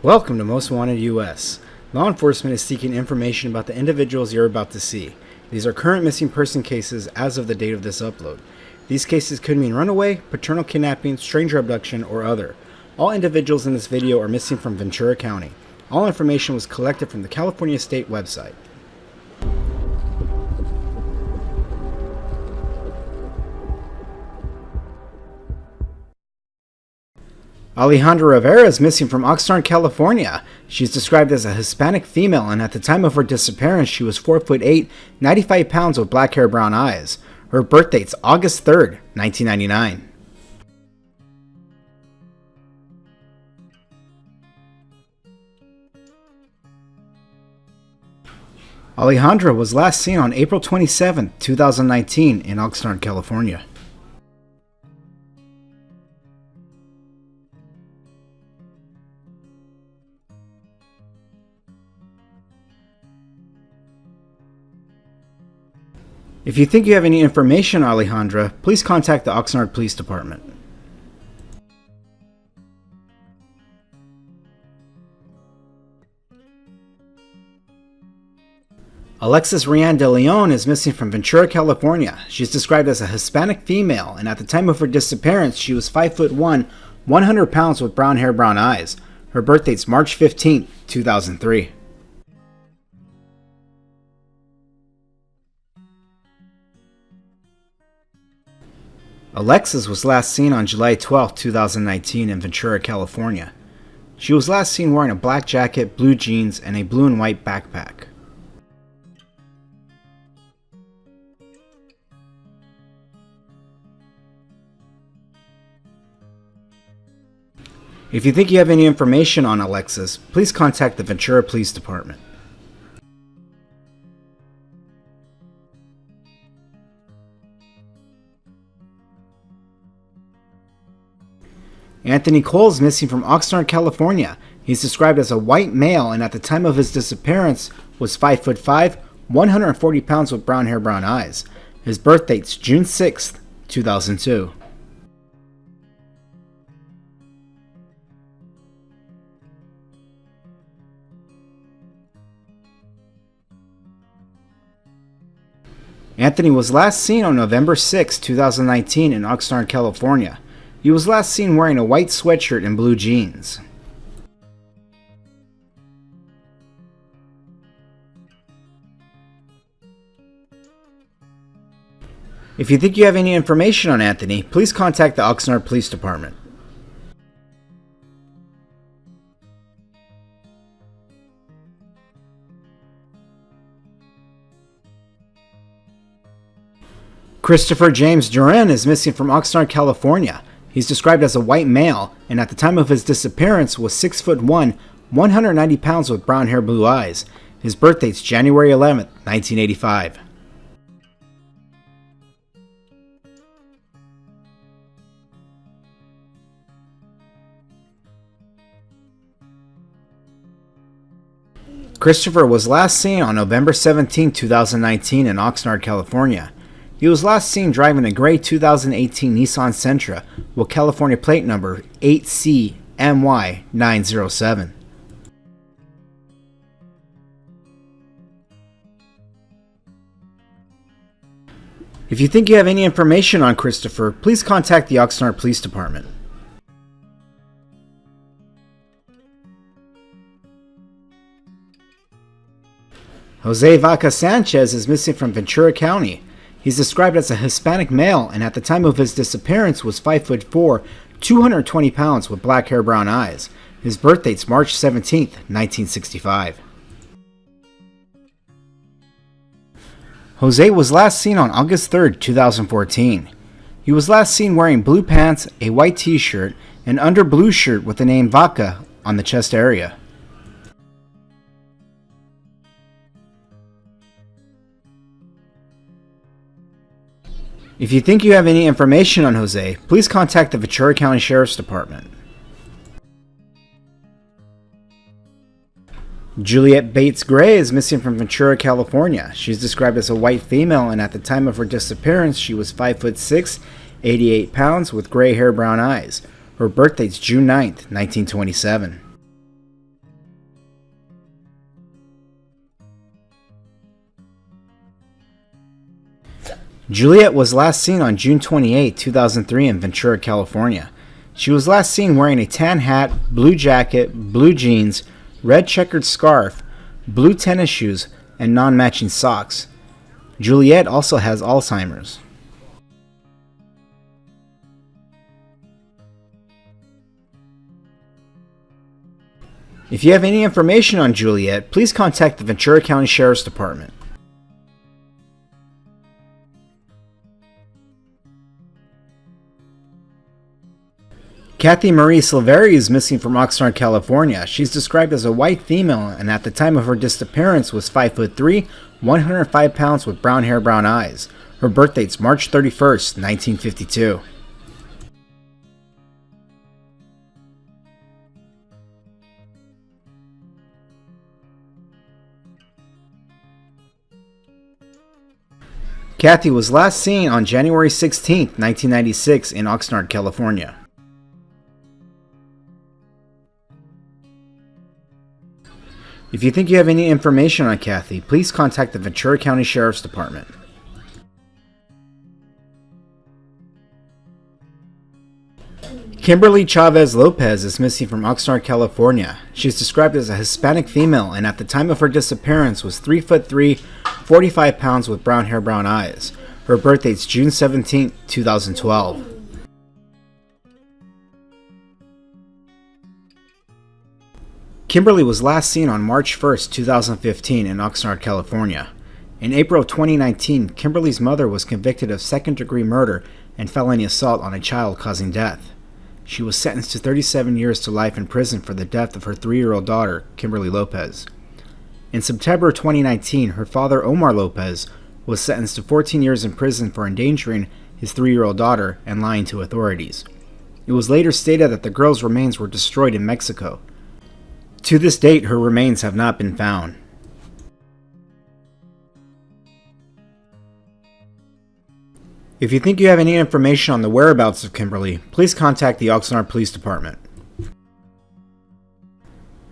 Welcome to Most Wanted US. Law enforcement is seeking information about the individuals you're about to see. These are current missing person cases as of the date of this upload. These cases could mean runaway, paternal kidnapping, stranger abduction, or other. All individuals in this video are missing from Ventura County. All information was collected from the California State website. Alejandra Rivera is missing from Oxnard, California. She's described as a Hispanic female, and at the time of her disappearance, she was 4'8", 95 pounds with black hair, brown eyes. Her birth date's August 3rd, 1999. Alejandra was last seen on April 27, 2019 in Oxnard, California. If you think you have any information on Alejandra, please contact the Oxnard Police Department. Alexis Rianne de Leon is missing from Ventura, California. She's described as a Hispanic female, and at the time of her disappearance, she was 5'1", 100 pounds with brown hair, brown eyes. Her birth date's March 15, 2003. Alexis was last seen on July 12, 2019 in Ventura, California. She was last seen wearing a black jacket, blue jeans, and a blue and white backpack. If you think you have any information on Alexis, please contact the Ventura Police Department. Anthony Cole is missing from Oxnard, California. He's described as a white male, and at the time of his disappearance was 5'5", 140 pounds with brown hair, brown eyes. His birth date's June 6, 2002. Anthony was last seen on November 6, 2019 in Oxnard, California. He was last seen wearing a white sweatshirt and blue jeans. If you think you have any information on Anthony, please contact the Oxnard Police Department. Christopher James Duren is missing from Oxnard, California. He's described as a white male, and at the time of his disappearance was 6'1", 190 pounds with brown hair, blue eyes. His birth date's January 11, 1985. Christopher was last seen on November 17, 2019 in Oxnard, California. He was last seen driving a gray 2018 Nissan Sentra with California plate number 8CMY907. If you think you have any information on Christopher, please contact the Oxnard Police Department. Jose Vaca Sanchez is missing from Ventura County. He's described as a Hispanic male, and at the time of his disappearance was 5'4", 220 pounds with black hair, brown eyes. His birth date's March 17, 1965. Jose was last seen on August 3, 2014. He was last seen wearing blue pants, a white t-shirt, and under blue shirt with the name Vaca on the chest area. If you think you have any information on Jose, please contact the Ventura County Sheriff's Department. Juliette Bates Gray is missing from Ventura, California. She's described as a white female, and at the time of her disappearance, she was 5'6", 88 pounds with gray hair, brown eyes. Her birthdate's June 9th, 1927. Juliette was last seen on June 28, 2003 in Ventura, California. She was last seen wearing a tan hat, blue jacket, blue jeans, red checkered scarf, blue tennis shoes, and non-matching socks. Juliette also has Alzheimer's. If you have any information on Juliette, please contact the Ventura County Sheriff's Department. Kathy Marie Silveri is missing from Oxnard, California. She's described as a white female and at the time of her disappearance was 5'3", 105 pounds with brown hair, brown eyes. Her birth date's March 31st, 1952. Kathy was last seen on January 16, 1996 in Oxnard, California. If you think you have any information on Kathy, please contact the Ventura County Sheriff's Department. Kimberly Chavez Lopez is missing from Oxnard, California. She's described as a Hispanic female and at the time of her disappearance was 3'3", 45 pounds with brown hair, brown eyes. Her birth date's June 17, 2012. Kimberly was last seen on March 1, 2015 in Oxnard, California. In April 2019, Kimberly's mother was convicted of second-degree murder and felony assault on a child causing death. She was sentenced to 37 years to life in prison for the death of her 3-year-old daughter, Kimberly Lopez. In September 2019, her father, Omar Lopez, was sentenced to 14 years in prison for endangering his 3-year-old daughter and lying to authorities. It was later stated that the girl's remains were destroyed in Mexico. To this date, her remains have not been found. If you think you have any information on the whereabouts of Kimberly, please contact the Oxnard Police Department.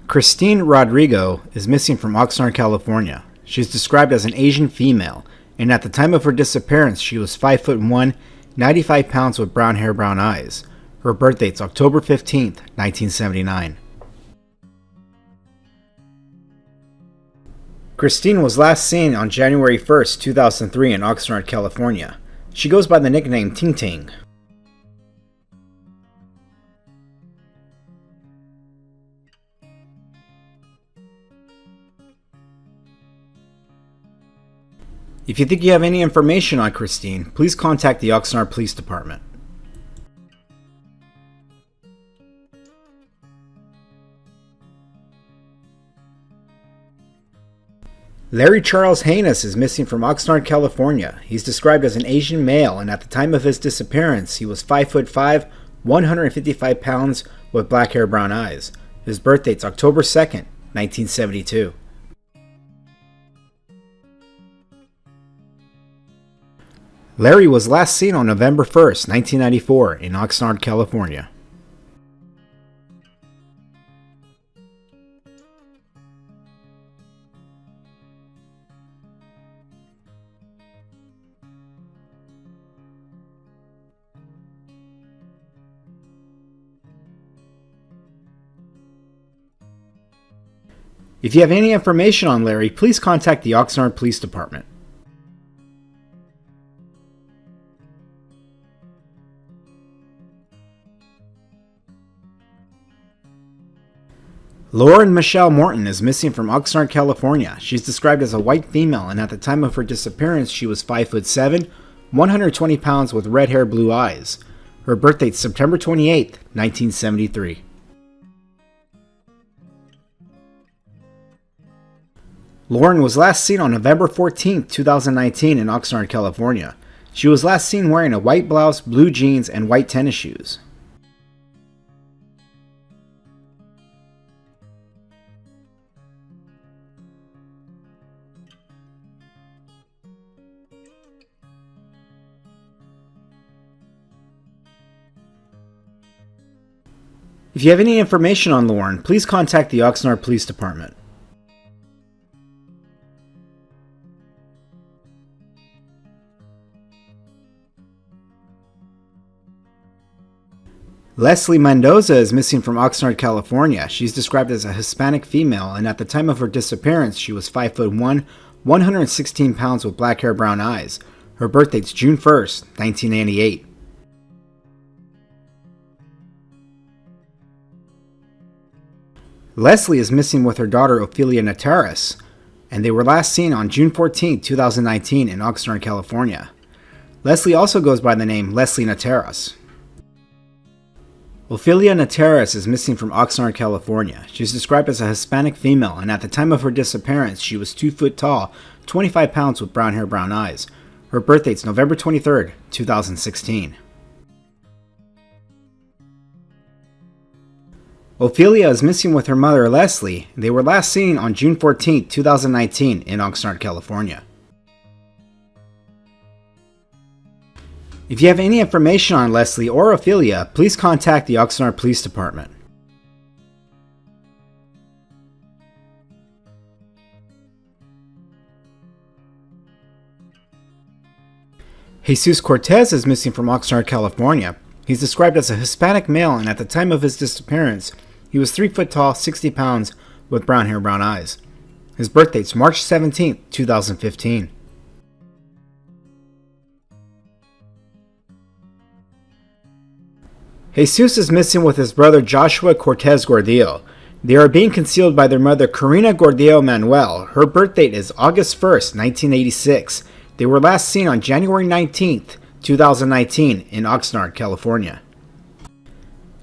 Christine Rodrigo is missing from Oxnard, California. She is described as an Asian female, and at the time of her disappearance, she was 5'1", 95 pounds with brown hair, brown eyes. Her birth date's October 15, 1979. Christine was last seen on January 1, 2003 in Oxnard, California. She goes by the nickname Ting Ting. If you think you have any information on Christine, please contact the Oxnard Police Department. Larry Charles Haynes is missing from Oxnard, California. He's described as an Asian male, and at the time of his disappearance, he was 5'5", 155 pounds with black hair, brown eyes. His birth date's October 2nd, 1972. Larry was last seen on November 1st, 1994 in Oxnard, California. If you have any information on Larry, please contact the Oxnard Police Department. Lauren Michelle Morton is missing from Oxnard, California. She's described as a white female, and at the time of her disappearance, she was 5'7", 120 pounds with red hair, blue eyes. Her birth date's September 28, 1973. Lauren was last seen on November 14, 2019 in Oxnard, California. She was last seen wearing a white blouse, blue jeans, and white tennis shoes. If you have any information on Lauren, please contact the Oxnard Police Department. Leslie Mendoza is missing from Oxnard, California. She's described as a Hispanic female, and at the time of her disappearance, she was 5'1", 116 pounds with black hair, brown eyes. Her birth date's June 1st, 1998. Leslie is missing with her daughter Ophelia Nateras, and they were last seen on June 14, 2019 in Oxnard, California. Leslie also goes by the name Leslie Nateras. Ophelia Nateras is missing from Oxnard, California. She's described as a Hispanic female, and at the time of her disappearance, she was 2 foot tall, 25 pounds with brown hair, brown eyes. Her birth date's November 23, 2016. Ophelia is missing with her mother Leslie. They were last seen on June 14, 2019 in Oxnard, California. If you have any information on Leslie or Ophelia, please contact the Oxnard Police Department. Jesus Cortez is missing from Oxnard, California. He's described as a Hispanic male, and at the time of his disappearance, he was 3 foot tall, 60 pounds, with brown hair, brown eyes. His birth date's March 17, 2015. Jesus is missing with his brother Joshua Cortes-Gordillo. They are being concealed by their mother Karina Gordillo Manuel. Her birth date is August 1st, 1986. They were last seen on January 19th, 2019 in Oxnard, California.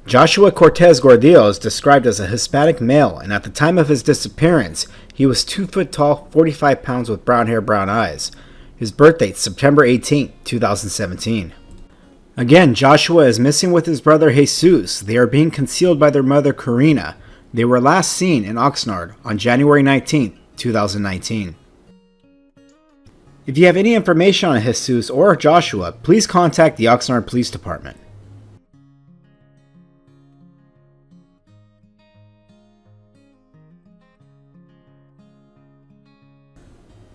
Joshua Cortes-Gordillo is described as a Hispanic male, and at the time of his disappearance, he was 2 foot tall, 45 pounds with brown hair, brown eyes. His birth date is September 18, 2017. Again, Joshua is missing with his brother Jesus. They are being concealed by their mother Karina. They were last seen in Oxnard on January 19, 2019. If you have any information on Jesus or Joshua, please contact the Oxnard Police Department.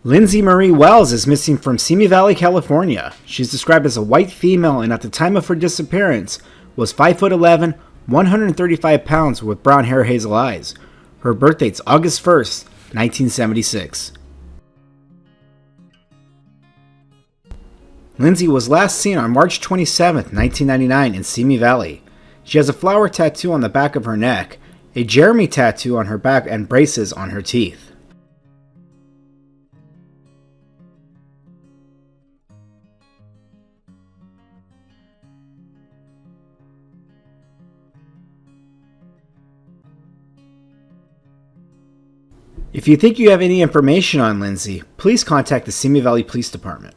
Lindsay Marie Wells is missing from Simi Valley, California. She's described as a white female, and at the time of her disappearance was 5'11", 135 pounds with brown hair, hazel eyes. Her birth date's August 1st, 1976. Lindsay was last seen on March 27, 1999 in Simi Valley. She has a flower tattoo on the back of her neck, a Jeremy tattoo on her back, and braces on her teeth. If you think you have any information on Lindsay, please contact the Simi Valley Police Department.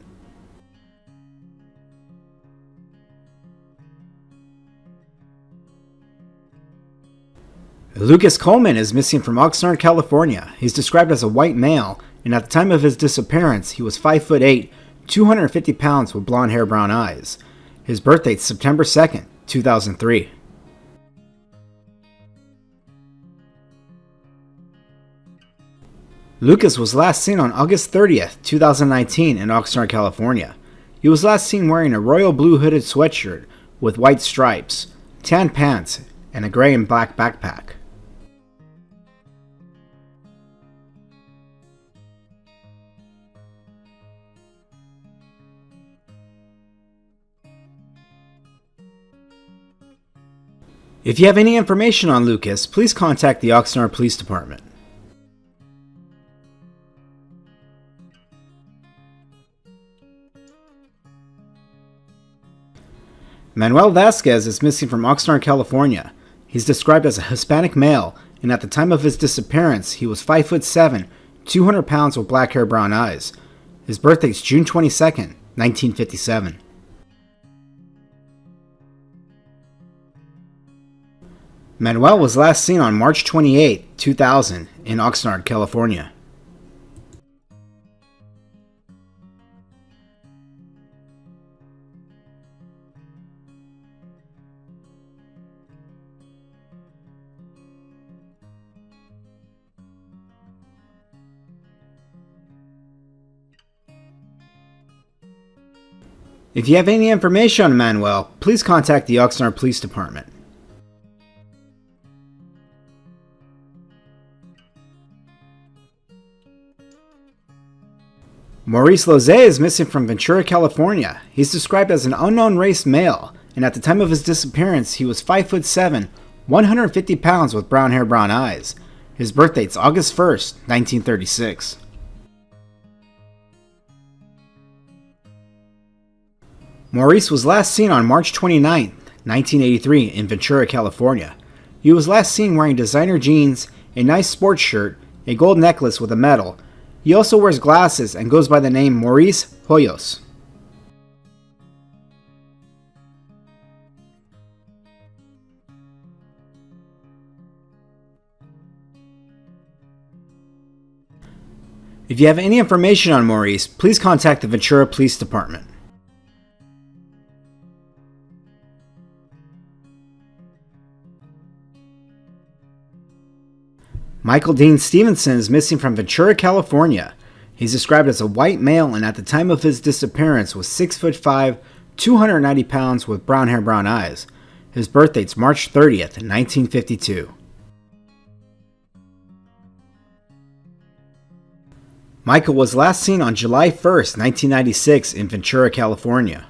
Lucas Coleman is missing from Oxnard, California. He's described as a white male, and at the time of his disappearance, he was 5'8", 250 pounds with blonde hair, brown eyes. His birth date's September 2nd, 2003. Lucas was last seen on August 30th, 2019 in Oxnard, California. He was last seen wearing a royal blue hooded sweatshirt with white stripes, tan pants, and a gray and black backpack. If you have any information on Lucas, please contact the Oxnard Police Department. Manuel Vasquez is missing from Oxnard, California. He's described as a Hispanic male, and at the time of his disappearance, he was 5'7", 200 pounds with black hair, brown eyes. His birthday is June 22nd, 1957. Manuel was last seen on March 28, 2000 in Oxnard, California. If you have any information on Manuel, please contact the Oxnard Police Department. Maurice Loze is missing from Ventura, California. He's described as an unknown race male, and at the time of his disappearance, he was 5'7", 150 pounds with brown hair, brown eyes. His birth date's August 1st, 1936. Maurice was last seen on March 29, 1983 in Ventura, California. He was last seen wearing designer jeans, a nice sports shirt, a gold necklace with a medal. He also wears glasses and goes by the name Maurice Hoyos. If you have any information on Maurice, please contact the Ventura Police Department. Michael Dean Stephenson is missing from Ventura, California. He's described as a white male and at the time of his disappearance was 6'5", 290 pounds with brown hair, brown eyes. His birth date's March 30th, 1952. Michael was last seen on July 1st, 1996 in Ventura, California.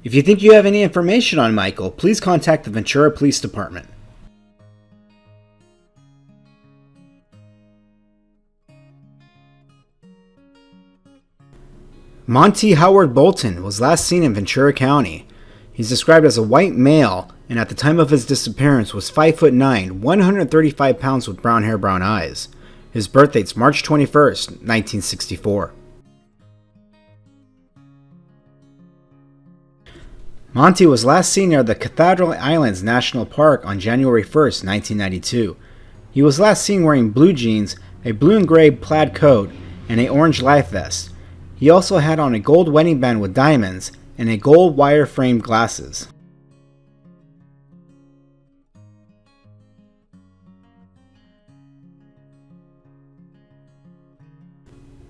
If you think you have any information on Michael, please contact the Ventura Police Department. Monte Howard Bolton was last seen in Ventura County. He's described as a white male and at the time of his disappearance was 5'9", 135 pounds with brown hair, brown eyes. His birth date's March 21st, 1964. Monte was last seen near the Cathedral Islands National Park on January 1st, 1992. He was last seen wearing blue jeans, a blue and gray plaid coat, and an orange life vest. He also had on a gold wedding band with diamonds and a gold wire-framed glasses.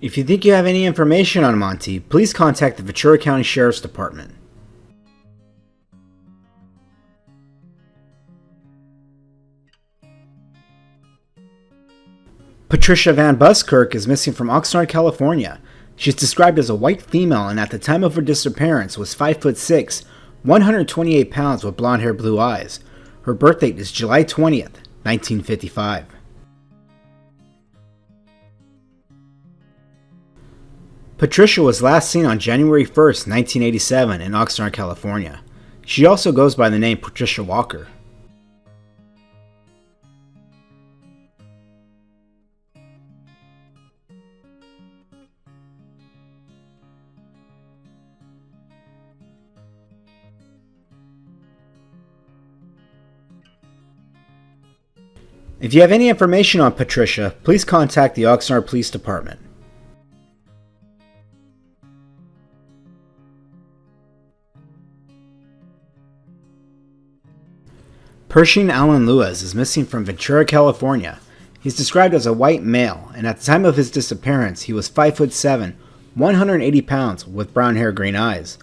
If you think you have any information on Monte, please contact the Ventura County Sheriff's Department. Patricia Van Buskirk is missing from Oxnard, California. She's described as a white female and at the time of her disappearance was 5'6", 128 pounds with blonde hair, blue eyes. Her birth date is July 20th, 1955. Patricia was last seen on January 1st, 1987 in Oxnard, California. She also goes by the name Patricia Walker. If you have any information on Patricia, please contact the Oxnard Police Department. Pershing Alan Lewis is missing from Ventura, California. He's described as a white male, and at the time of his disappearance, he was 5'7", 180 pounds with brown hair, green eyes.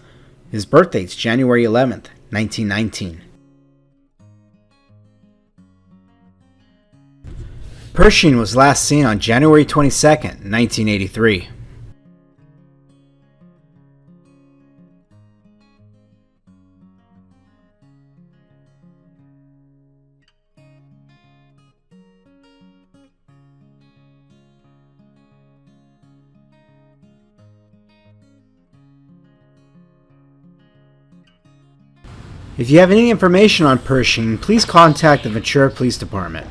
His birth date's January 11th, 1919. Pershing was last seen on January 22nd, 1983. If you have any information on Pershing, please contact the Ventura Police Department.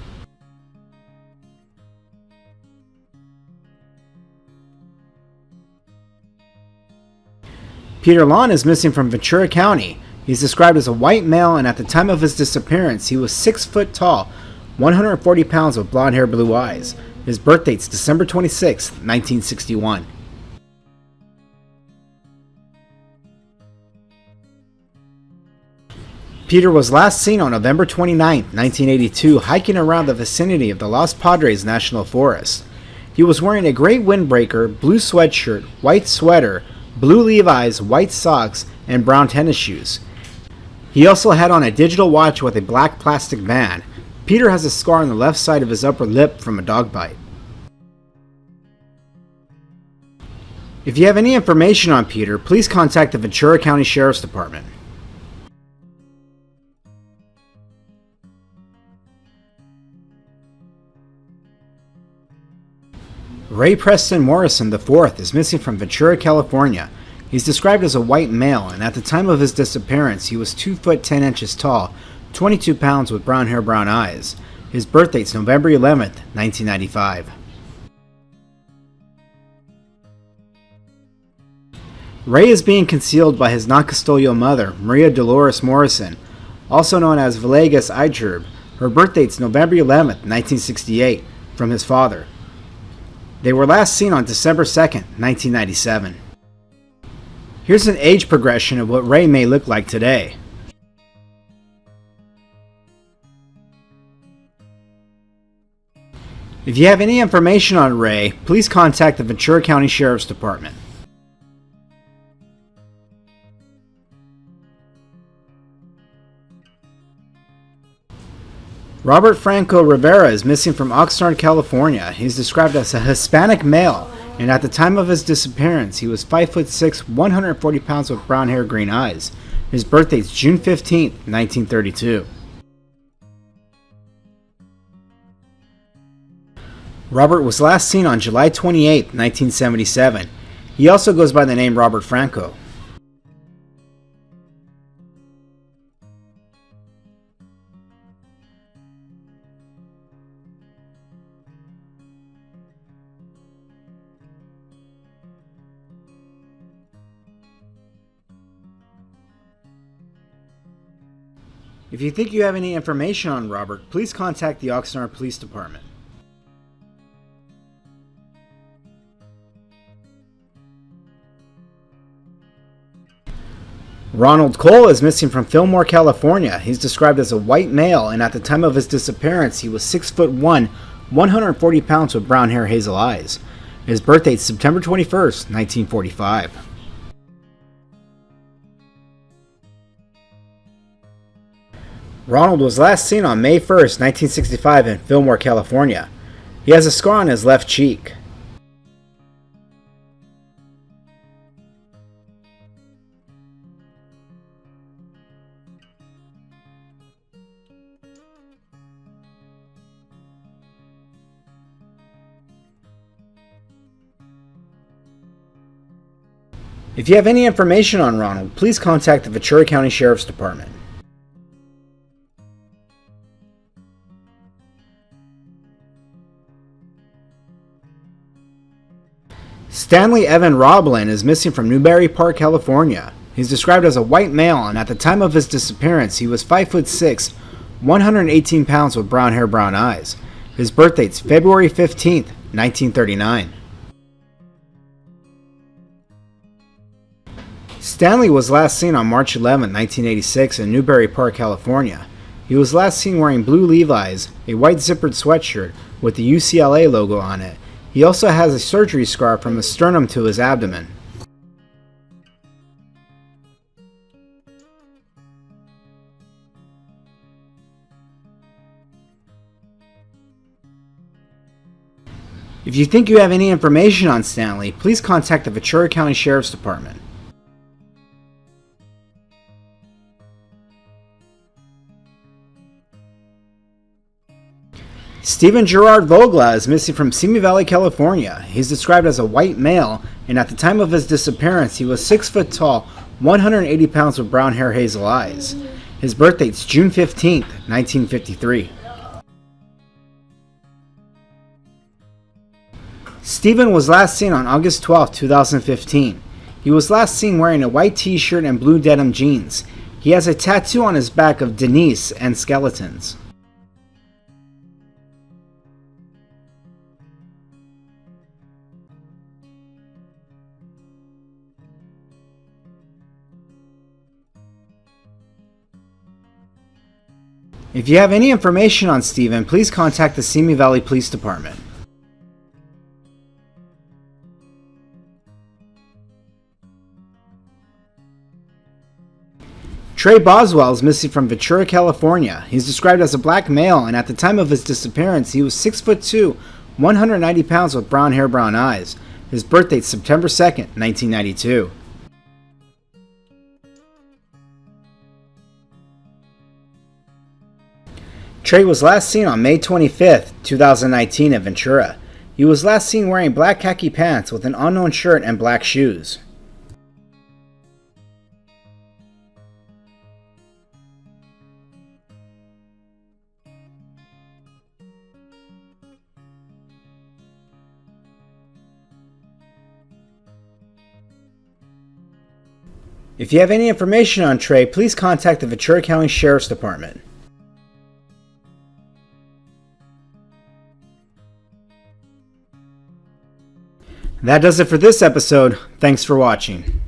Peter Laan is missing from Ventura County. He's described as a white male and at the time of his disappearance he was 6 foot tall, 140 pounds with blonde hair, blue eyes. His birth date's December 26, 1961. Peter was last seen on November 29, 1982, hiking around the vicinity of the Los Padres National Forest. He was wearing a gray windbreaker, blue sweatshirt, white sweater, blue Levi's, white socks, and brown tennis shoes. He also had on a digital watch with a black plastic band. Peter has a scar on the left side of his upper lip from a dog bite. If you have any information on Peter, please contact the Ventura County Sheriff's Department. Ray Preston Morrison IV is missing from Ventura, California. He's described as a white male, and at the time of his disappearance, he was 2 foot 10 inches tall, 22 pounds with brown hair, brown eyes. His birth date's November 11th, 1995. Ray is being concealed by his non-custodial mother, Maria Dolores Morrison, also known as Villegas Iturb. Her birth date's November 11th, 1968, from his father. They were last seen on December 2nd, 1997. Here's an age progression of what Ray may look like today. If you have any information on Ray, please contact the Ventura County Sheriff's Department. Robert Franco Rivera is missing from Oxnard, California. He's described as a Hispanic male, and at the time of his disappearance, he was 5'6", 140 pounds with brown hair, green eyes. His birth date's June 15, 1932. Robert was last seen on July 28, 1977. He also goes by the name Robert Franco. If you think you have any information on Robert, please contact the Oxnard Police Department. Ronald Cole is missing from Fillmore, California. He's described as a white male, and at the time of his disappearance, he was 6'1", 140 pounds with brown hair, hazel eyes. His birth date is September 21st, 1945. Ronald was last seen on May 1st, 1965 in Fillmore, California. He has a scar on his left cheek. If you have any information on Ronald, please contact the Ventura County Sheriff's Department. Stanley Evan Roblin is missing from Newberry Park, California. He's described as a white male, and at the time of his disappearance, he was 5'6", 118 pounds with brown hair, brown eyes. His birth date's February 15th, 1939. Stanley was last seen on March 11, 1986 in Newberry Park, California. He was last seen wearing blue Levi's, a white zippered sweatshirt with the UCLA logo on it. He also has a surgery scar from his sternum to his abdomen. If you think you have any information on Stanley, please contact the Ventura County Sheriff's Department. Stephen Gerard Vogla is missing from Simi Valley, California. He's described as a white male, and at the time of his disappearance, he was 6 foot tall, 180 pounds with brown hair, hazel eyes. His birth date's June 15th, 1953. Stephen was last seen on August 12, 2015. He was last seen wearing a white t-shirt and blue denim jeans. He has a tattoo on his back of Denise and skeletons. If you have any information on Stephen, please contact the Simi Valley Police Department. Tre Boswell is missing from Ventura, California. He's described as a black male, and at the time of his disappearance, he was 6'2", 190 pounds with brown hair, brown eyes. His birth date September 2nd, 1992. Tre was last seen on May 25th, 2019 at Ventura. He was last seen wearing black khaki pants with an unknown shirt and black shoes. If you have any information on Tre, please contact the Ventura County Sheriff's Department. That does it for this episode. Thanks for watching.